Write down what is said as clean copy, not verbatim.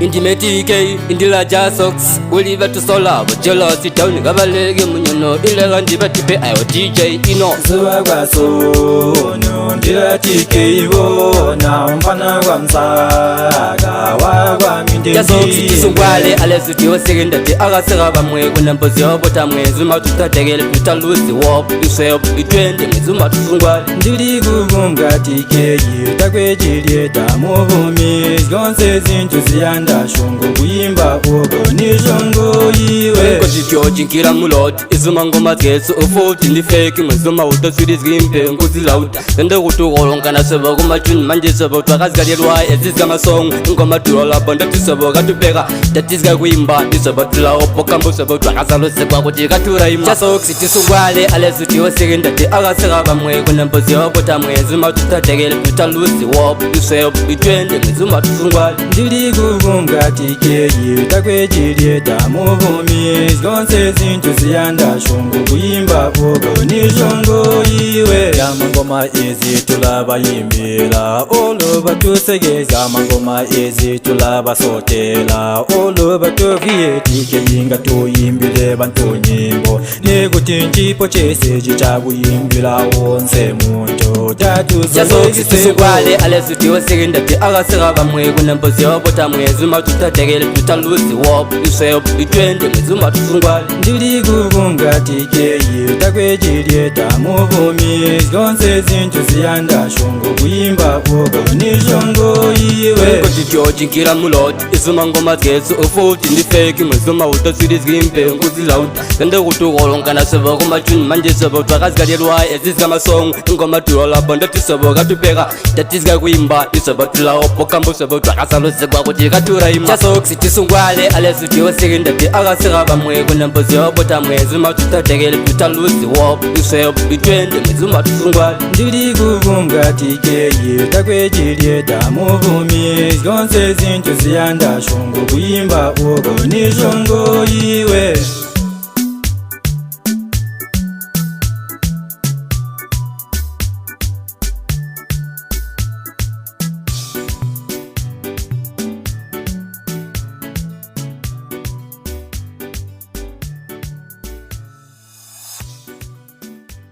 Intimate K, Indila Jassox, Oliver to Sola, but jealousy down, Gabalegi Muno, Ilegan Dibatipe, I was DJ Ino. So I was so no, Dila TK, now Panagam Jassox is wale, unless you were saying that the Agasarabamwe, when I'm Bozio, but I'm Zuma to Tatagel, to lose the war, you say, you train them, Zuma to Sunga. Dili Gugunga TK, Takweji, Tamomi, Gonses into ziyanda, shungu, kuimba, ogo, ni shungu, iwe. Because Kira Mulot is among my guests of 14 the fake, Mazuma with the city's game, and goes out. Then the Hutu Rolongana Sabo, Machun, Manjes about Tagasgadia, as this Gama song, and Gomatura upon the Tisabo Gatubega, that is Gawimba, is about Lao, Pocambos about Tagasalo Seba, what you got to Raim. Jassox, it is wale, unless you were saying that the Agasarabamwe, when I'm Bozio, but I'm Zuma to Tatagel, to lose the war, you say, you train them, Zuma to Sunga. Dili Gugunga TK, Takweji, Tamomi, Gonses into ziyanda, shungu, kuimba, ogo, ni shungu, iwe. Yamangoma easy to lava yimbila, all over to Sege, Yamangoma easy to lava sotela, all over to TK yinga to yimbile bantu nyimbo, Negutinchi pochese jichabu yimbila onse munto, Tatu Jassox is wale, unless you were saying that the Agasarabamwe, when I'm Bozio, but I'm Zuma to Tatagel, to lose the war, you say, you train them, Zuma to Sunga. Dili Gugunga TK, Takweji, Tamomi, Gonses into ziyanda, shungu, kuimba, ogo, ni shungu, iwe. Because Kira Mulot is among my guests of 14 the fake, Mazuma with the city's game, and goes out. Then the Hutu Rolongana Sabo, Machun, Manjes about Tagasgadia, as this Gama song, and Gomatura upon the Tisabo Gatubega, that is Gawimba, is about Lao, Pocambos about Tagasalo Seba, what you got to Raim. Jassox, it is wale, unless you were saying that the Agasarabamwe, when I'm Bozio, but I'm Zuma to Tatagel, to lose the war, you say, you train them, Zuma to Sunga. Dili Gugunga TK, Takweji, Tamomi, Gonses into ziyanda, shungu, kuimba, ogo, ni shungu, iwe.